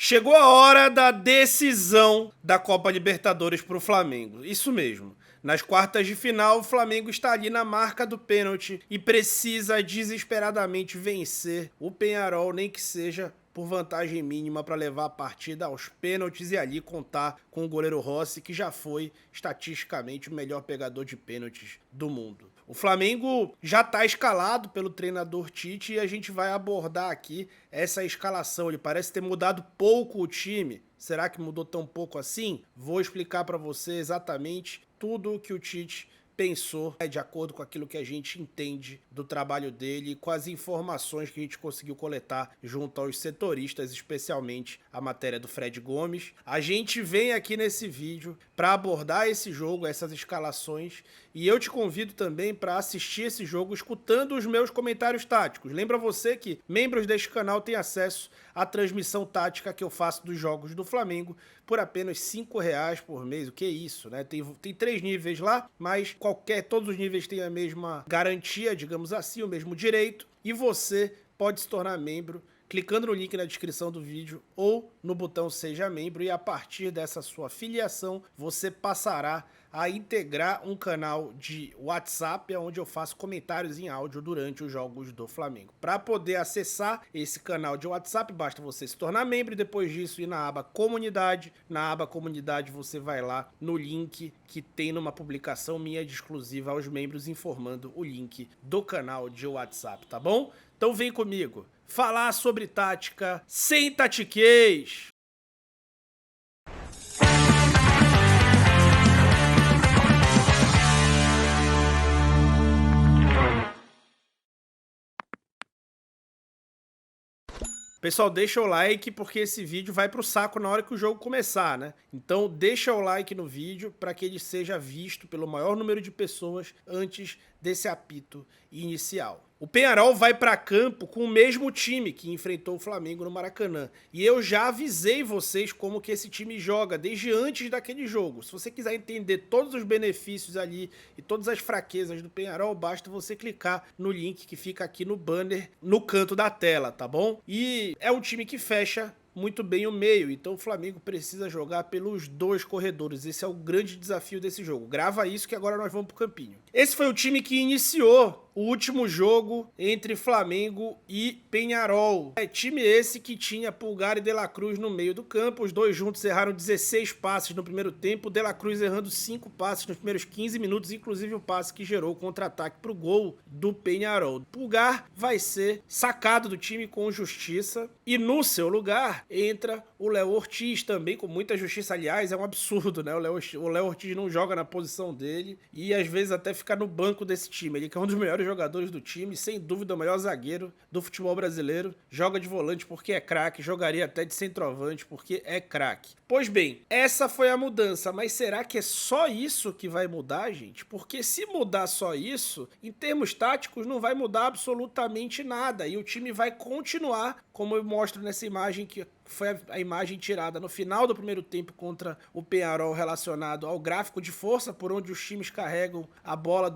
Chegou a hora da decisão da Copa Libertadores para o Flamengo. Isso mesmo. Nas quartas de final, o Flamengo está ali na marca do pênalti e precisa desesperadamente vencer o Peñarol, nem que seja por vantagem mínima, para levar a partida aos pênaltis e ali contar com o goleiro Rossi, que já foi estatisticamente o melhor pegador de pênaltis do mundo. O Flamengo já está escalado pelo treinador Tite e a gente vai abordar aqui essa escalação. Ele parece ter mudado pouco o time. Será que mudou tão pouco assim? Vou explicar para você exatamente tudo o que o Tite pensou, de acordo com aquilo que a gente entende do trabalho dele e com as informações que a gente conseguiu coletar junto aos setoristas, especialmente a matéria do Fred Gomes. A gente vem aqui nesse vídeo para abordar esse jogo, essas escalações, e eu te convido também para assistir esse jogo escutando os meus comentários táticos. Lembra você que membros deste canal têm acesso à transmissão tática que eu faço dos jogos do Flamengo por apenas R$5 por mês. O que é isso, né? Tem 3 níveis lá, mas todos os níveis têm a mesma garantia, digamos assim, o mesmo direito, e você pode se tornar membro clicando no link na descrição do vídeo ou no botão Seja Membro, e a partir dessa sua filiação você passará a integrar um canal de WhatsApp onde eu faço comentários em áudio durante os jogos do Flamengo. Para poder acessar esse canal de WhatsApp, basta você se tornar membro e depois disso ir na aba Comunidade. Na aba Comunidade você vai lá no link que tem numa publicação minha de exclusiva aos membros, informando o link do canal de WhatsApp, tá bom? Então vem comigo falar sobre tática sem tatiquês. Pessoal, deixa o like porque esse vídeo vai pro saco na hora que o jogo começar, né? Então deixa o like no vídeo para que ele seja visto pelo maior número de pessoas antes desse apito inicial. O Peñarol vai para campo com o mesmo time que enfrentou o Flamengo no Maracanã. E eu já avisei vocês como que esse time joga desde antes daquele jogo. Se você quiser entender todos os benefícios ali e todas as fraquezas do Peñarol, basta você clicar no link que fica aqui no banner no canto da tela, tá bom? E é um time que fecha muito bem o meio, então o Flamengo precisa jogar pelos dois corredores. Esse é o grande desafio desse jogo. Grava isso que agora nós vamos pro campinho. Esse foi o time que iniciou o último jogo entre Flamengo e Peñarol. É time esse que tinha Pulgar e De La Cruz no meio do campo. Os dois juntos erraram 16 passes no primeiro tempo. De La Cruz errando 5 passes nos primeiros 15 minutos, inclusive o passe que gerou o contra-ataque para o gol do Peñarol. Pulgar vai ser sacado do time com justiça e no seu lugar entra o Léo Ortiz, também com muita justiça. Aliás, é um absurdo, né? O Léo Ortiz não joga na posição dele e às vezes até fica no banco desse time. Ele que é um dos melhores jogadores do time, sem dúvida o melhor zagueiro do futebol brasileiro, joga de volante porque é craque, jogaria até de centroavante porque é craque. Pois bem, essa foi a mudança, mas será que é só isso que vai mudar, gente? Porque se mudar só isso, em termos táticos não vai mudar absolutamente nada e o time vai continuar, como eu mostro nessa imagem que foi a imagem tirada no final do primeiro tempo contra o Peñarol, relacionado ao gráfico de força, por onde os times carregam a bola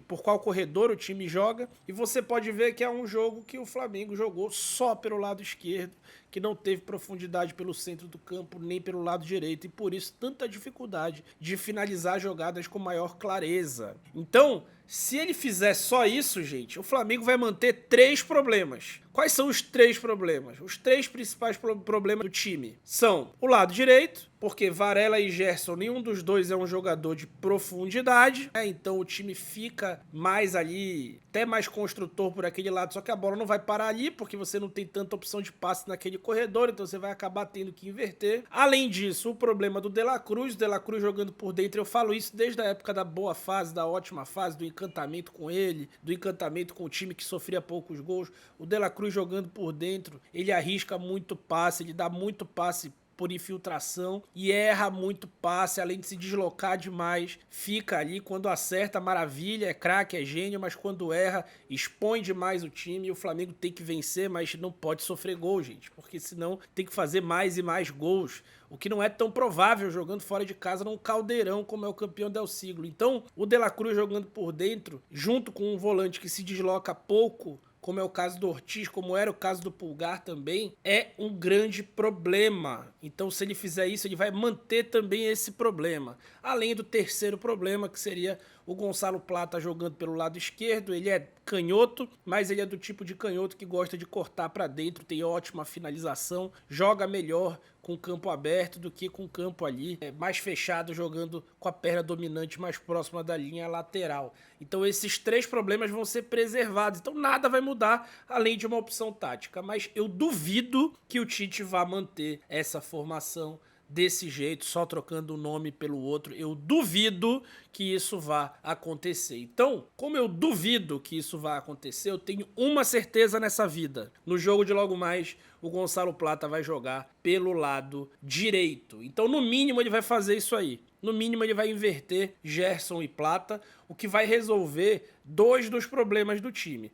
por qual corredor o time joga, e você pode ver que é um jogo que o Flamengo jogou só pelo lado esquerdo, que não teve profundidade pelo centro do campo, nem pelo lado direito, e por isso tanta dificuldade de finalizar jogadas com maior clareza. Então, se ele fizer só isso, gente, o Flamengo vai manter 3 problemas. Quais são os 3 problemas? Os 3 principais problemas do time são o lado direito, porque Varela e Gerson, nenhum dos dois é um jogador de profundidade, né? Então o time fica mais ali, até mais construtor por aquele lado, só que a bola não vai parar ali, porque você não tem tanta opção de passe naquele corredor, então você vai acabar tendo que inverter. Além disso, o problema do De La Cruz jogando por dentro, eu falo isso desde a época da boa fase, da ótima fase, do encantamento com ele, do encantamento com o time que sofria poucos gols. O De La Cruz jogando por dentro, ele arrisca muito passe, ele dá muito passe por infiltração e erra muito passe, além de se deslocar demais, fica ali, quando acerta, maravilha, é craque, é gênio, mas quando erra, expõe demais o time e o Flamengo tem que vencer, mas não pode sofrer gol, gente, porque senão tem que fazer mais e mais gols, o que não é tão provável jogando fora de casa num caldeirão como é o campeão del siglo. Então, o De La Cruz jogando por dentro, junto com um volante que se desloca pouco, como é o caso do Ortiz, como era o caso do Pulgar também, é um grande problema. Então, se ele fizer isso, ele vai manter também esse problema. Além do terceiro problema, que seria o Gonçalo Plata jogando pelo lado esquerdo. Ele é canhoto, mas ele é do tipo de canhoto que gosta de cortar para dentro, tem ótima finalização, joga melhor com campo aberto do que com campo ali mais fechado, jogando com a perna dominante mais próxima da linha lateral. Então esses três problemas vão ser preservados, então nada vai mudar além de uma opção tática, mas eu duvido que o Tite vá manter essa formação desse jeito, só trocando um nome pelo outro. Eu duvido que isso vá acontecer. Então, como eu duvido que isso vá acontecer, eu tenho uma certeza nessa vida. No jogo de logo mais, o Gonçalo Plata vai jogar pelo lado direito. Então, no mínimo, ele vai fazer isso aí. No mínimo, ele vai inverter Gerson e Plata, o que vai resolver dois dos problemas do time.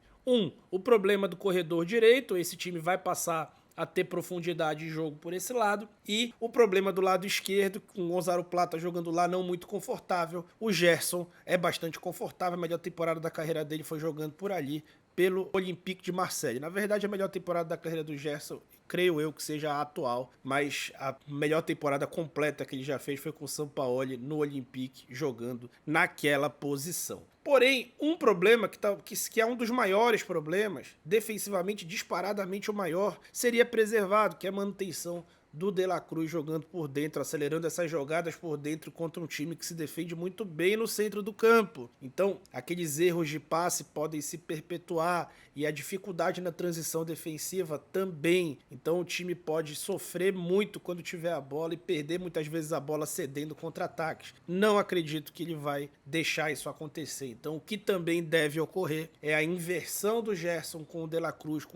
O problema do corredor direito. Esse time vai passar a ter profundidade de jogo por esse lado, e o problema do lado esquerdo, com o Gonçalo Plata jogando lá não muito confortável. O Gerson é bastante confortável, a melhor temporada da carreira dele foi jogando por ali, pelo Olympique de Marseille. Na verdade, a melhor temporada da carreira do Gerson, creio eu que seja a atual, mas a melhor temporada completa que ele já fez foi com o Sampaoli no Olympique, jogando naquela posição. Porém, um problema que é um dos maiores problemas, defensivamente, disparadamente o maior, seria preservado, que é a manutenção do De La Cruz jogando por dentro, acelerando essas jogadas por dentro contra um time que se defende muito bem no centro do campo. Então, aqueles erros de passe podem se perpetuar e a dificuldade na transição defensiva também. Então, o time pode sofrer muito quando tiver a bola e perder muitas vezes a bola cedendo contra-ataques. Não acredito que ele vai deixar isso acontecer. Então, o que também deve ocorrer é a inversão do Gerson com o De La Cruz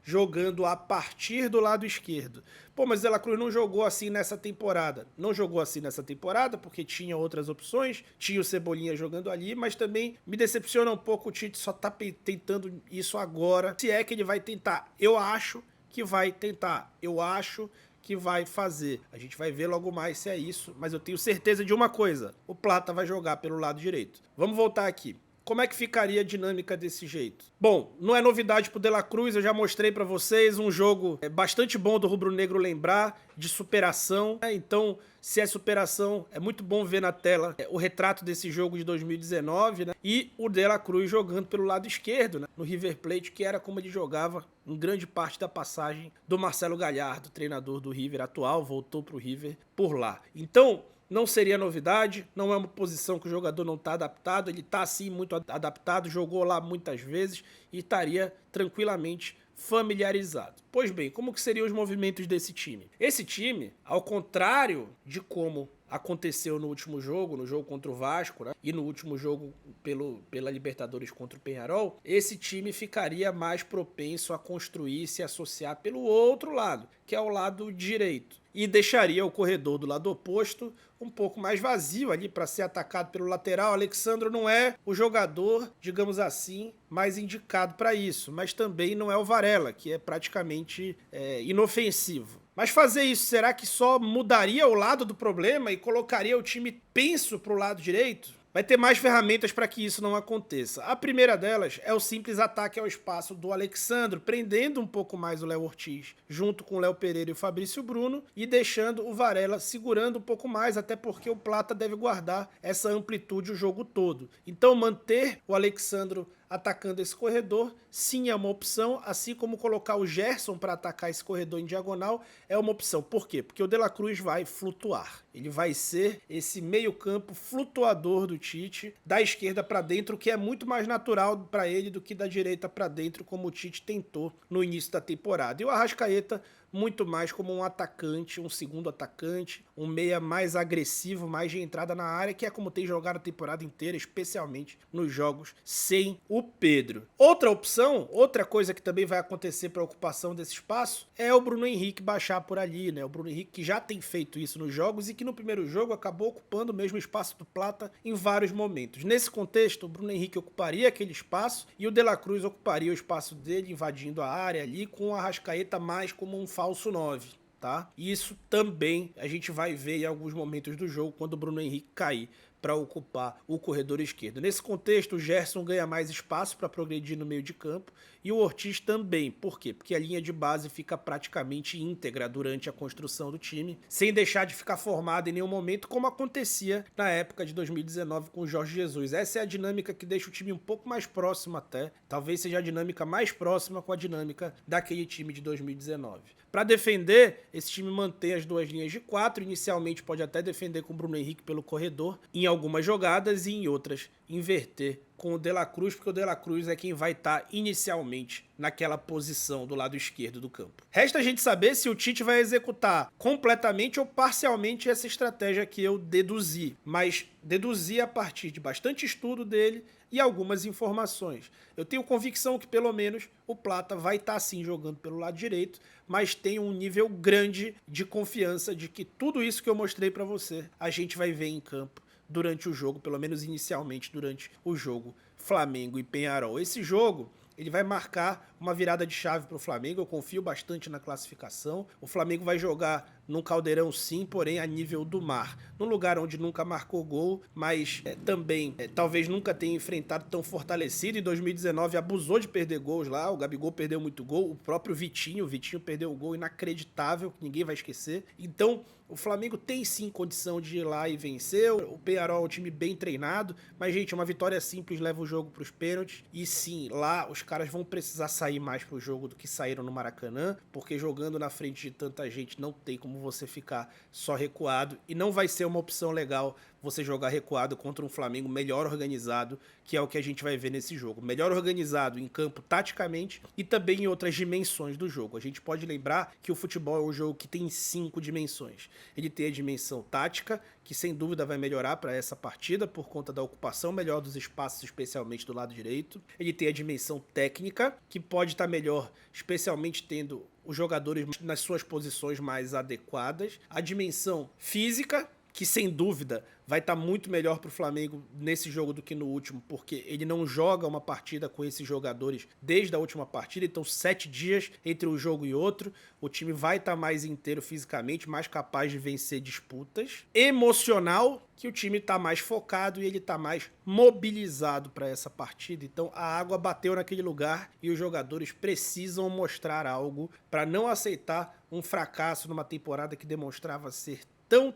jogando a partir do lado esquerdo. Pô, mas o De La Cruz não jogou assim nessa temporada. Não jogou assim nessa temporada porque tinha outras opções, tinha o Cebolinha jogando ali, mas também me decepciona um pouco o Tite só tá tentando isso agora. Se é que ele vai tentar, eu acho que vai tentar, eu acho que vai fazer. A gente vai ver logo mais se é isso, mas eu tenho certeza de uma coisa: o Plata vai jogar pelo lado direito. Vamos voltar aqui. Como é que ficaria a dinâmica desse jeito? Bom, não é novidade pro De La Cruz, eu já mostrei pra vocês um jogo bastante bom do rubro-negro lembrar, de superação. Então, se é superação, é muito bom ver na tela o retrato desse jogo de 2019, né? E o De La Cruz jogando pelo lado esquerdo, né? No River Plate, que era como ele jogava em grande parte da passagem do Marcelo Gallardo, treinador do River atual, voltou pro River por lá. Então, não seria novidade, não é uma posição que o jogador não está adaptado, ele está sim muito adaptado, jogou lá muitas vezes e estaria tranquilamente familiarizado. Pois bem, como que seriam os movimentos desse time? Esse time, ao contrário de como aconteceu no último jogo, no jogo contra o Vasco, né? E no último jogo pela Libertadores contra o Peñarol, esse time ficaria mais propenso a construir e se associar pelo outro lado, que é o lado direito. E deixaria o corredor do lado oposto um pouco mais vazio ali para ser atacado pelo lateral. Alex Sandro não é o jogador, digamos assim, mais indicado para isso, mas também não é o Varela, que é praticamente inofensivo. Mas fazer isso, será que só mudaria o lado do problema e colocaria o time penso para o lado direito? Vai ter mais ferramentas para que isso não aconteça. A primeira delas é o simples ataque ao espaço do Alex Sandro, prendendo um pouco mais o Léo Ortiz, junto com o Léo Pereira e o Fabrício Bruno, e deixando o Varela segurando um pouco mais, até porque o Plata deve guardar essa amplitude o jogo todo. Então manter o Alex Sandro atacando esse corredor, sim, é uma opção, assim como colocar o Gerson para atacar esse corredor em diagonal é uma opção. Por quê? Porque o De La Cruz vai flutuar. Ele vai ser esse meio-campo flutuador do Tite, da esquerda para dentro, que é muito mais natural para ele do que da direita para dentro, como o Tite tentou no início da temporada. E o Arrascaeta muito mais como um atacante, um segundo atacante, um meia mais agressivo, mais de entrada na área, que é como tem jogado a temporada inteira, especialmente nos jogos sem o Pedro. Outra opção, outra coisa que também vai acontecer para a ocupação desse espaço, é o Bruno Henrique baixar por ali, né? O Bruno Henrique que já tem feito isso nos jogos e que no primeiro jogo acabou ocupando o mesmo espaço do Plata em vários momentos. Nesse contexto, o Bruno Henrique ocuparia aquele espaço e o De La Cruz ocuparia o espaço dele, invadindo a área ali, com o Arrascaeta mais como um falso 9, tá? E isso também a gente vai ver em alguns momentos do jogo quando o Bruno Henrique cair para ocupar o corredor esquerdo. Nesse contexto, o Gerson ganha mais espaço para progredir no meio de campo e o Ortiz também. Por quê? Porque a linha de base fica praticamente íntegra durante a construção do time, sem deixar de ficar formada em nenhum momento, como acontecia na época de 2019 com o Jorge Jesus. Essa é a dinâmica que deixa o time um pouco mais próximo até, talvez seja a dinâmica mais próxima com a dinâmica daquele time de 2019. Para defender, esse time mantém as duas linhas de 4, inicialmente pode até defender com o Bruno Henrique pelo corredor, em algumas jogadas e em outras inverter com o De La Cruz, porque o De La Cruz é quem vai estar inicialmente naquela posição do lado esquerdo do campo. Resta a gente saber se o Tite vai executar completamente ou parcialmente essa estratégia que eu deduzi, mas deduzi a partir de bastante estudo dele e algumas informações. Eu tenho convicção que pelo menos o Plata vai estar sim jogando pelo lado direito, mas tenho um nível grande de confiança de que tudo isso que eu mostrei para você, a gente vai ver em campo durante o jogo, pelo menos inicialmente durante o jogo Flamengo e Peñarol. Esse jogo, ele vai marcar uma virada de chave para o Flamengo, eu confio bastante na classificação. O Flamengo vai jogar num caldeirão sim, porém a nível do mar. Num lugar onde nunca marcou gol, mas também talvez nunca tenha enfrentado tão fortalecido. Em 2019 abusou de perder gols lá, o Gabigol perdeu muito gol, o próprio Vitinho perdeu um gol inacreditável, que ninguém vai esquecer. Então, o Flamengo tem sim condição de ir lá e vencer. O Peñarol é um time bem treinado, mas, gente, uma vitória simples leva o jogo para os pênaltis. E sim, lá os caras vão precisar sair mais pro jogo do que saíram no Maracanã, porque jogando na frente de tanta gente não tem como você ficar só recuado. E não vai ser uma opção legal você jogar recuado contra um Flamengo melhor organizado, que é o que a gente vai ver nesse jogo. Melhor organizado em campo taticamente e também em outras dimensões do jogo. A gente pode lembrar que o futebol é um jogo que tem 5 dimensões. Ele tem a dimensão tática, que sem dúvida vai melhorar para essa partida por conta da ocupação melhor dos espaços, especialmente do lado direito. Ele tem a dimensão técnica, que pode estar melhor, especialmente tendo os jogadores nas suas posições mais adequadas. A dimensão física, que sem dúvida vai estar muito melhor para o Flamengo nesse jogo do que no último, porque ele não joga uma partida com esses jogadores desde a última partida, então 7 dias entre um jogo e outro, o time vai estar mais inteiro fisicamente, mais capaz de vencer disputas. Emocional, que o time está mais focado e ele está mais mobilizado para essa partida, então a água bateu naquele lugar e os jogadores precisam mostrar algo para não aceitar um fracasso numa temporada que demonstrava ser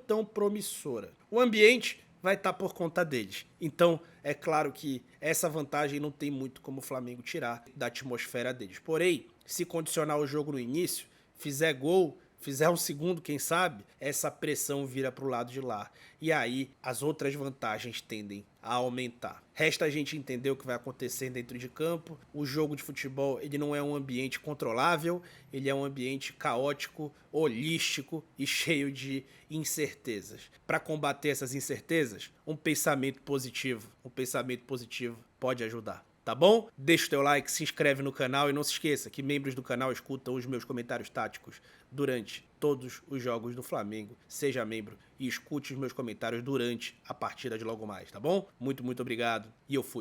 tão promissora. O ambiente vai estar por conta deles. Então, é claro que essa vantagem não tem muito como o Flamengo tirar da atmosfera deles. Porém, se condicionar o jogo no início, fizer gol, fizer um segundo, quem sabe, essa pressão vira para o lado de lá. E aí, as outras vantagens tendem a aumentar. Resta a gente entender o que vai acontecer dentro de campo. O jogo de futebol, ele não é um ambiente controlável, ele é um ambiente caótico, holístico e cheio de incertezas. Para combater essas incertezas, um pensamento positivo pode ajudar. Tá bom? Deixa o teu like, se inscreve no canal e não se esqueça que membros do canal escutam os meus comentários táticos durante todos os jogos do Flamengo. Seja membro e escute os meus comentários durante a partida de logo mais, tá bom? Muito obrigado e eu fui.